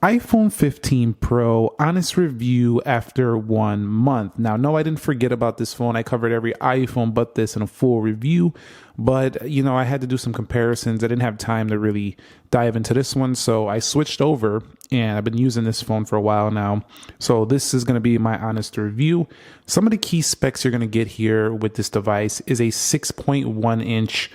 iPhone 15 Pro, honest review after 1 month. Now, no, I didn't forget about this phone. I covered every iPhone but this in a full review, but I had to do some comparisons. I didn't have time to really dive into this one, so I switched over and I've been using this phone for a while now. So this is going to be my honest review. Some of the key specs you're going to get here with this device is a 6.1 inch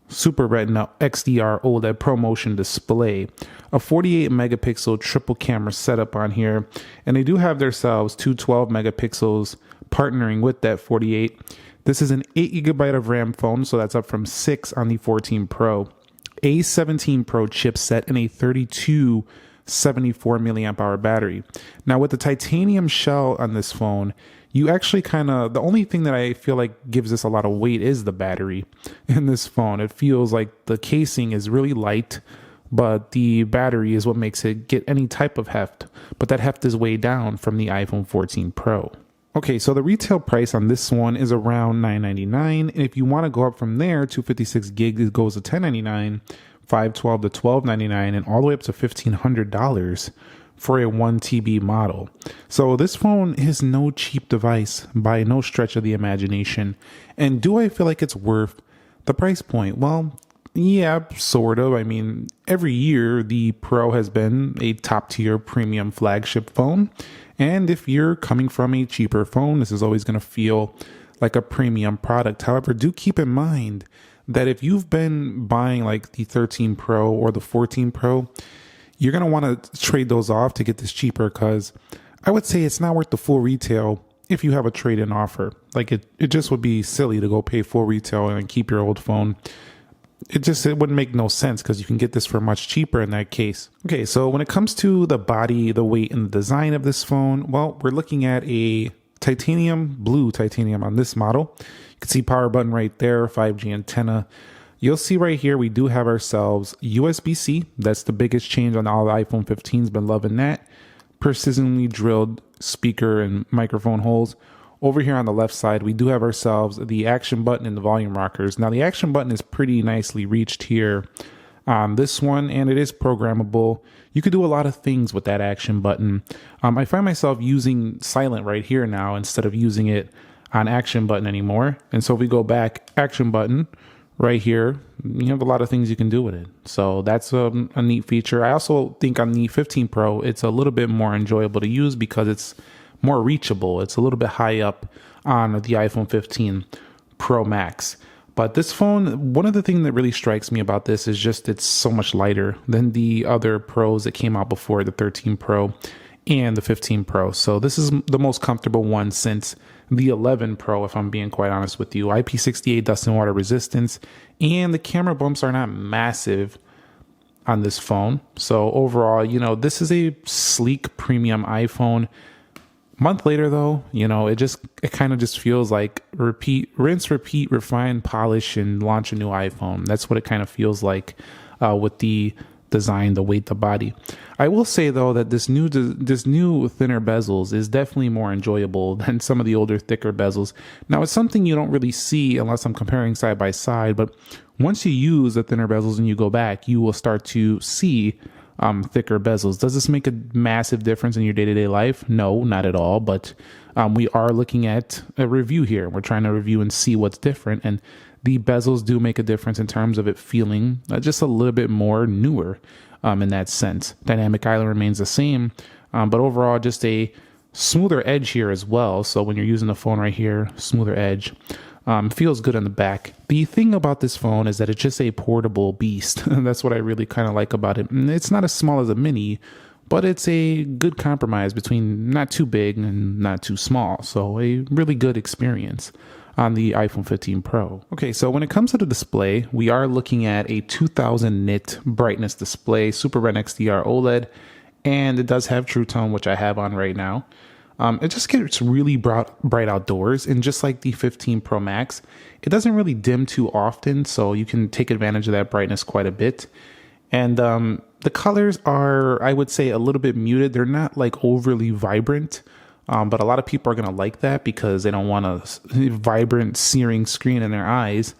Super Retina XDR OLED Promotion display, a 48 megapixel triple camera setup on here, and they do have themselves two 12 megapixels partnering with that 48. This is an 8 gigabyte of RAM phone, so that's up from 6 on the 14 Pro. A17 Pro chipset and a 3274 milliamp hour battery. Now with the titanium shell on this phone, you actually the only thing that I feel like gives this a lot of weight is the battery in this phone. It feels like the casing is really light, but the battery is what makes it get any type of heft. But that heft is way down from the iPhone 14 Pro. Okay, so the retail price on this one is around $999, and if you want to go up from there, 256 gigs, it goes to $1099, 512 to $1299, and all the way up to $1,500 for a 1 TB model. So this phone is no cheap device by no stretch of the imagination. And do I feel like it's worth the price point? Well, yeah, sort of. I mean, every year the Pro has been a top tier premium flagship phone. And if you're coming from a cheaper phone, this is always going to feel like a premium product. However, do keep in mind that if you've been buying like the 13 Pro or the 14 Pro, you're going to want to trade those off to get this cheaper, because I would say it's not worth the full retail if you have a trade-in offer. Like it just would be silly to go pay full retail and keep your old phone. It wouldn't make no sense, because you can get this for much cheaper in that case. Okay, so when it comes to the body, the weight, and the design of this phone, well, we're looking at a blue titanium on this model. You can see power button right there, 5G antenna. You'll see right here, we do have ourselves USB-C. That's the biggest change on all the iPhone 15s. Been loving that. Precisely drilled speaker and microphone holes. Over here on the left side, we do have ourselves the action button and the volume rockers. Now, the action button is pretty nicely reached here on this one, and it is programmable. You could do a lot of things with that action button. I find myself using silent right here now instead of using it on action button anymore. And so if we go back, action button, right here, you have a lot of things you can do with it. So that's a neat feature. I also think on the 15 Pro, it's a little bit more enjoyable to use because it's more reachable. It's a little bit high up on the iPhone 15 Pro Max. But this phone, one of the things that really strikes me about this is just it's so much lighter than the other Pros that came out before, the 13 Pro and the 15 Pro. So this is the most comfortable one since the 11 Pro, if I'm being quite honest with you. IP68 dust and water resistance, and the camera bumps are not massive on this phone. So overall, this is a sleek premium iPhone. Month later though, it kind of just feels like rinse, repeat, refine, polish, and launch a new iPhone. That's what it kind of feels like with the design, the weight, the body. I will say though that this new thinner bezels is definitely more enjoyable than some of the older thicker bezels. Now it's something you don't really see unless I'm comparing side by side, but once you use the thinner bezels and you go back, you will start to see thicker bezels. Does this make a massive difference in your day-to-day life? No, not at all. But we are looking at a review here. We're trying to review and see what's different. And the bezels do make a difference in terms of it feeling just a little bit more newer in that sense. Dynamic island remains the same, but overall just a smoother edge here as well. So when you're using the phone right here, smoother edge. Feels good on the back. The thing about this phone is that it's just a portable beast. That's what I really kind of like about it. It's not as small as a mini, but it's a good compromise between not too big and not too small. So a really good experience on the iPhone 15 Pro. Okay, so when it comes to the display, we are looking at a 2000 nit brightness display, Super Retina XDR OLED, and it does have True Tone, which I have on right now. It just gets really bright outdoors, and just like the 15 Pro Max, it doesn't really dim too often, so you can take advantage of that brightness quite a bit. And the colors are, I would say, a little bit muted. They're not like overly vibrant, but a lot of people are going to like that because they don't want a vibrant, searing screen in their eyes.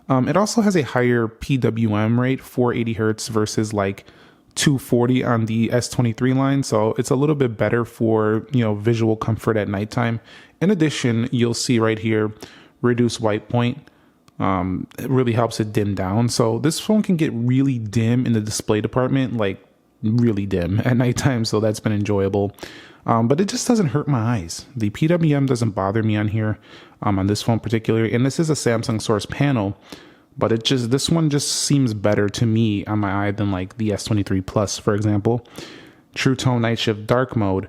It also has a higher PWM rate, 480 hertz versus like 240 on the S23 line, so it's a little bit better for, you know, visual comfort at nighttime. In addition, you'll see right here, reduce white point. It really helps it dim down. So this phone can get really dim in the display department, like really dim at nighttime. So that's been enjoyable. But it just doesn't hurt my eyes. The PWM doesn't bother me on here, on this phone particularly. And this is a Samsung source panel, but this one just seems better to me on my eye than like the S23 Plus, for example. True Tone Night Shift Dark Mode.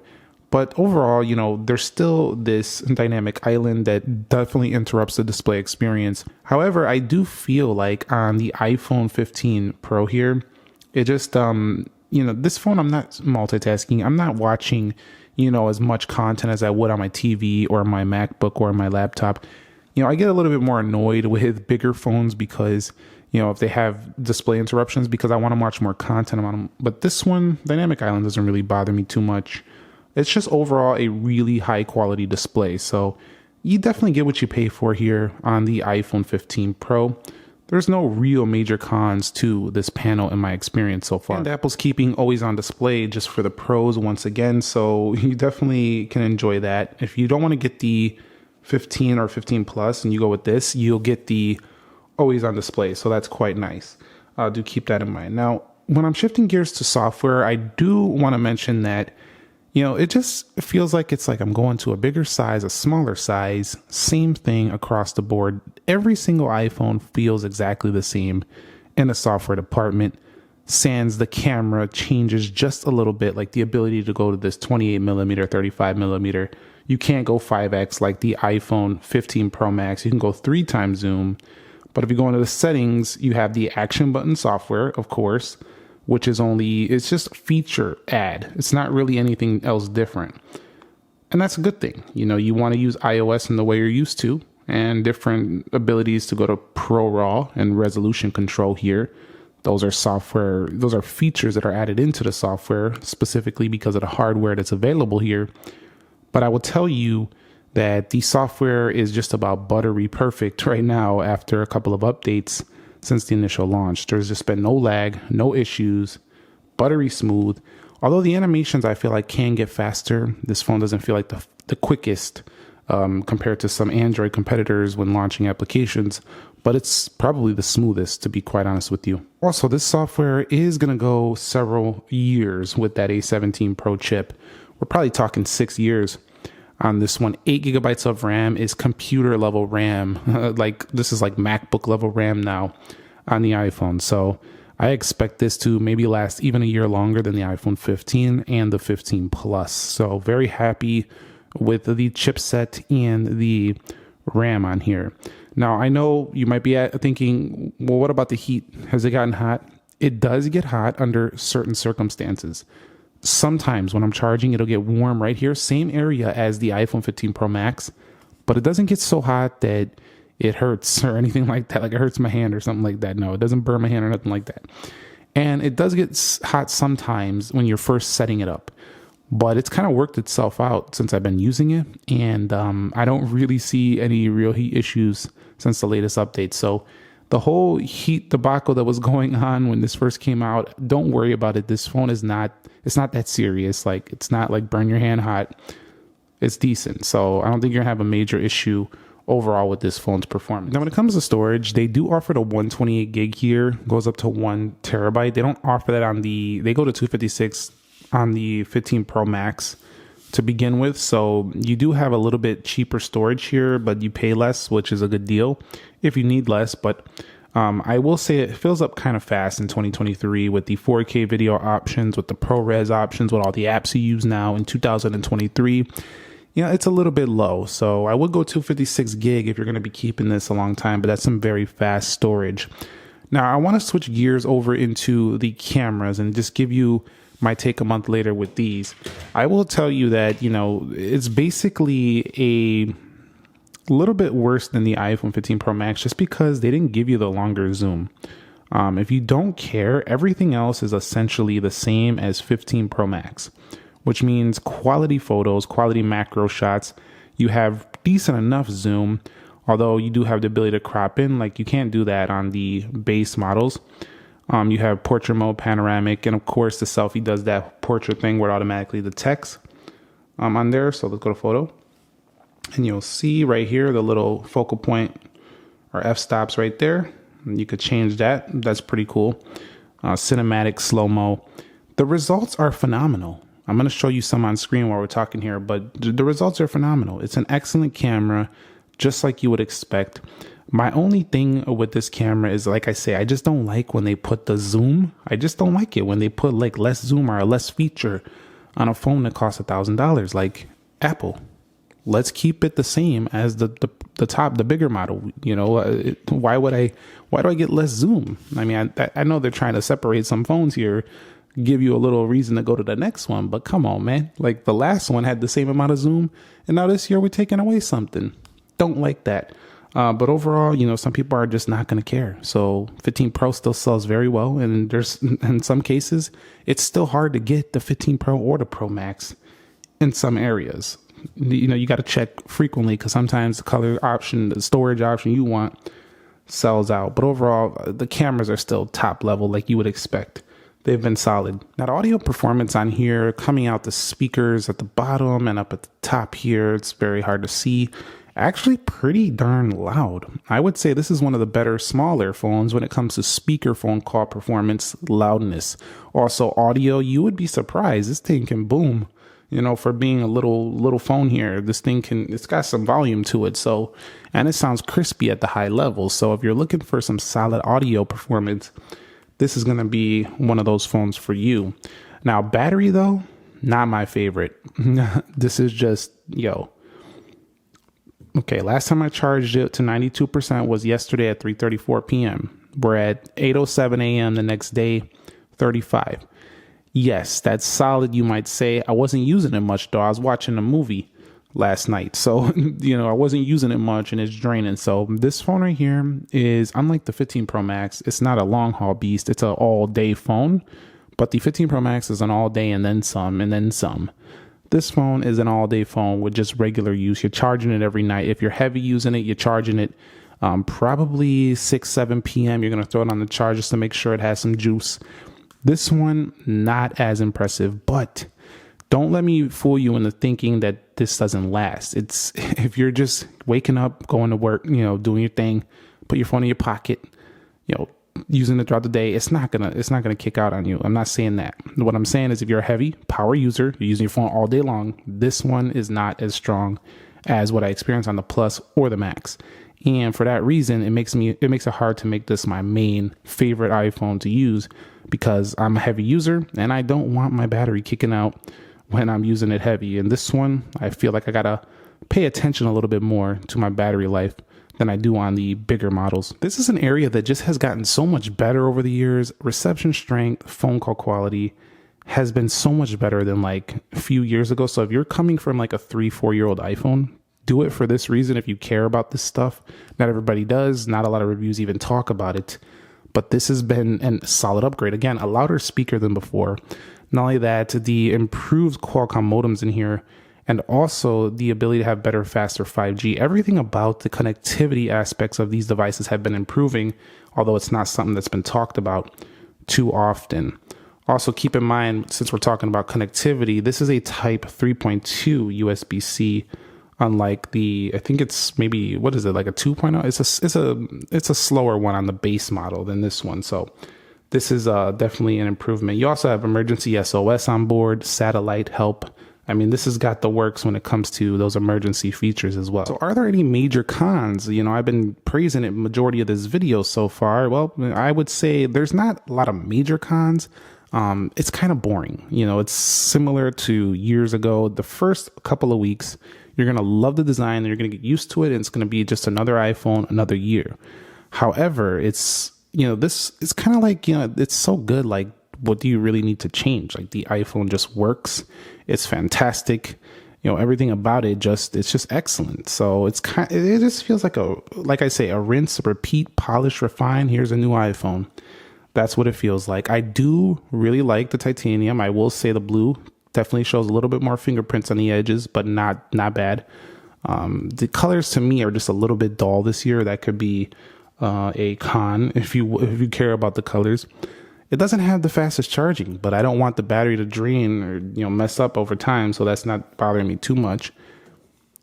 But overall, you know, there's still this dynamic island that definitely interrupts the display experience. However, I do feel like on the iPhone 15 Pro here, it just, you know, this phone, I'm not multitasking. I'm not watching, you know, as much content as I would on my TV or my MacBook or my laptop. You know, I get a little bit more annoyed with bigger phones because, you know, if they have display interruptions, because I want to watch more content on them. But this one, Dynamic Island, doesn't really bother me too much. It's just overall a really high quality display. So you definitely get what you pay for here on the iPhone 15 Pro. There's no real major cons to this panel in my experience so far. And Apple's keeping always on display just for the pros once again. So you definitely can enjoy that. If you don't want to get the 15 or 15 Plus and you go with this, you'll get the always on display. So that's quite nice. Do keep that in mind. Now, when I'm shifting gears to software, I do want to mention that, you know, it just feels like it's like I'm going to a bigger size, a smaller size, same thing across the board. Every single iPhone feels exactly the same in the software department. Sans the camera changes just a little bit, like the ability to go to this 28 millimeter, 35 millimeter. You can't go 5x like the iPhone 15 Pro Max. You can go 3 times zoom. But if you go into the settings, you have the action button software, of course, which is it's just feature add. It's not really anything else different. And that's a good thing. You know, you want to use iOS in the way you're used to, and different abilities to go to Pro RAW and resolution control here. Those are features that are added into the software specifically because of the hardware that's available here. But I will tell you that the software is just about buttery perfect right now after a couple of updates since the initial launch. There's just been no lag, no issues, buttery smooth. Although the animations I feel like can get faster, this phone doesn't feel like the quickest compared to some Android competitors when launching applications, but it's probably the smoothest, to be quite honest with you. Also, this software is going to go several years with that A17 Pro chip. We're probably talking 6 years on this one. 8 gigabytes of RAM is computer level RAM. Like this is like MacBook level RAM now on the iPhone. So I expect this to maybe last even a year longer than the iPhone 15 and the 15 Plus. So very happy with the chipset and the RAM on here. Now, I know you might be thinking, well, what about the heat? Has it gotten hot? It does get hot under certain circumstances. Sometimes when I'm charging, it'll get warm right here, same area as the iPhone 15 Pro Max, but it doesn't get so hot that it hurts or anything like that, like it hurts my hand or something like that. No, it doesn't burn my hand or nothing like that. And it does get hot sometimes when you're first setting it up, but it's kind of worked itself out since I've been using it, and I don't really see any real heat issues since the latest update. So the whole heat debacle that was going on when this first came out, don't worry about it. This phone it's not that serious. Like, it's not like burn your hand hot. It's decent. So I don't think you're gonna have a major issue overall with this phone's performance. Now, when it comes to storage, they do offer the 128 gig here, goes up to 1 terabyte. They don't offer that they go to 256 on the 15 Pro Max to begin with. So you do have a little bit cheaper storage here, but you pay less, which is a good deal if you need less. But I will say it fills up kind of fast in 2023 with the 4K video options, with the ProRes options, with all the apps you use now in 2023. You know, it's a little bit low. So I would go 256 gig if you're going to be keeping this a long time, but that's some very fast storage. Now, I want to switch gears over into the cameras and just give you my take a month later with these. I will tell you that, you know, it's basically a little bit worse than the iPhone 15 Pro Max just because they didn't give you the longer zoom. If you don't care, everything else is essentially the same as 15 Pro Max, which means quality photos, quality macro shots. You have decent enough zoom, although you do have the ability to crop in. Like, you can't do that on the base models. You have portrait mode, panoramic, and of course the selfie does that portrait thing where it automatically detects on there. So let's go to photo, and you'll see right here the little focal point or f-stops right there. And you could change that. That's pretty cool. Cinematic, slow-mo. The results are phenomenal. I'm going to show you some on screen while we're talking here, but the results are phenomenal. It's an excellent camera, just like you would expect. My only thing with this camera is, like I say, I just don't like when they put the zoom. I just don't like it when they put like less zoom or a less feature on a phone that costs $1,000, like Apple. Let's keep it the same as the bigger model. You know, why do I get less zoom? I mean, I know they're trying to separate some phones here, give you a little reason to go to the next one, but come on, man. Like the last one had the same amount of zoom, and now this year we're taking away something. Don't like that. But overall, you know, some people are just not going to care. So 15 Pro still sells very well, and there's in some cases it's still hard to get the 15 Pro or the Pro Max in some areas. You know, you got to check frequently because sometimes the color option, the storage option you want sells out. But overall, the cameras are still top level like you would expect. They've been solid. Now, the audio performance on here, coming out the speakers at the bottom and up at the top here, it's very hard to see. Actually pretty darn loud. I would say this is one of the better smaller phones when it comes to speaker phone call performance, loudness. Also audio, you would be surprised. This thing can boom. You know, for being a little phone here, this thing it's got some volume to it. So, and it sounds crispy at the high level. So if you're looking for some solid audio performance, this is going to be one of those phones for you. Now, battery though, not my favorite. This is just, okay, last time I charged it to 92% was yesterday at 3:34 p.m. We're at 8:07 a.m. the next day, 35. Yes, that's solid, you might say. I wasn't using it much, though. I was watching a movie last night. So, I wasn't using it much, and it's draining. So this phone right here is, unlike the 15 Pro Max, it's not a long haul beast. It's an all-day phone. But the 15 Pro Max is an all-day and then some, and then some. This phone is an all-day phone with just regular use. You're charging it every night. If you're heavy using it, you're charging it probably 6, 7 p.m. You're going to throw it on the charge just to make sure it has some juice. This one, not as impressive, but don't let me fool you into thinking that this doesn't last. It's if you're just waking up, going to work, doing your thing, put your phone in your pocket, using it throughout the day, it's not gonna kick out on you. I'm not saying that. What I'm saying is if you're a heavy power user, you're using your phone all day long, this one is not as strong as what I experienced on the Plus or the Max. And for that reason, it makes it hard to make this my main favorite iPhone to use because I'm a heavy user and I don't want my battery kicking out when I'm using it heavy. And this one, I feel like I gotta pay attention a little bit more to my battery life than I do on the bigger models. This is an area that just has gotten so much better over the years. Reception strength, phone call quality has been so much better than like a few years ago. So if you're coming from like a 3-4 year old iPhone, do it for this reason. If you care about this stuff, not everybody does. Not a lot of reviews even talk about it, but this has been a solid upgrade. Again, a louder speaker than before. Not only that, the improved Qualcomm modems in here, and also the ability to have better, faster 5G. Everything about the connectivity aspects of these devices have been improving, although it's not something that's been talked about too often. Also, keep in mind, since we're talking about connectivity, this is a Type 3.2 USB-C. Unlike I think it's maybe, what is it, like a 2.0? It's a slower one on the base model than this one. So this is definitely an improvement. You also have emergency SOS on board, satellite help. I mean, this has got the works when it comes to those emergency features as well. So are there any major cons? I've been praising it majority of this video so far. Well, I would say there's not a lot of major cons. It's kind of boring. It's similar to years ago. The first couple of weeks, you're going to love the design and you're going to get used to it. And it's going to be just another iPhone, another year. However, it's, it's kind of like, it's so good. Like, what do you really need to change? Like, the iPhone just works. It's fantastic. Everything about it it's just excellent. So it just feels like a rinse, repeat, polish, refine. Here's a new iPhone. That's what it feels like. I do really like the titanium. I will say the blue definitely shows a little bit more fingerprints on the edges, but not bad. The colors to me are just a little bit dull this year. That could be a con if you care about the colors. It doesn't have the fastest charging, but I don't want the battery to drain or mess up over time, so that's not bothering me too much.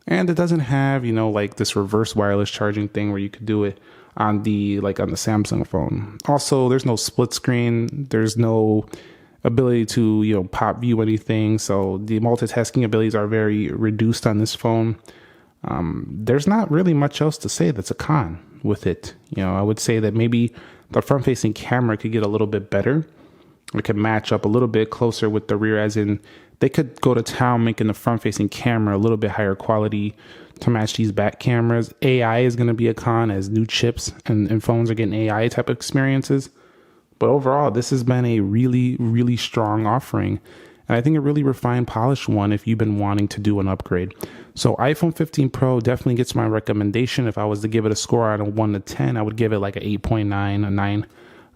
And it doesn't have like this reverse wireless charging thing where you could do it on the Samsung phone. Also, there's no split screen. There's no ability to pop view anything, so the multitasking abilities are very reduced on this phone. There's not really much else to say that's a con with it. I would say that maybe the front facing camera could get a little bit better. It could match up a little bit closer with the rear, as in they could go to town making the front facing camera a little bit higher quality to match these back cameras. AI is going to be a con, as new chips and phones are getting AI type of experiences. But overall, this has been a really, really strong offering. And I think a really refined, polished one if you've been wanting to do an upgrade. So iPhone 15 Pro definitely gets my recommendation. If I was to give it a score out of 1 to 10, I would give it like an 8.9, a 9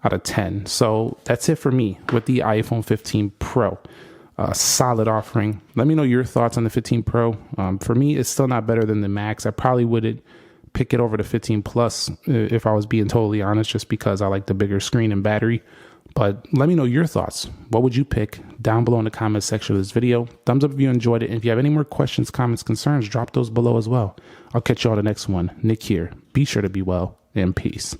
out of 10. So that's it for me with the iPhone 15 Pro. Solid offering. Let me know your thoughts on the 15 Pro. For me, it's still not better than the Max. I probably wouldn't pick it over the 15 Plus if I was being totally honest, just because I like the bigger screen and battery. But let me know your thoughts. What would you pick? Down below in the comments section of this video. Thumbs up if you enjoyed it. And if you have any more questions, comments, concerns, drop those below as well. I'll catch you on the next one. Nick here. Be sure to be well, and peace.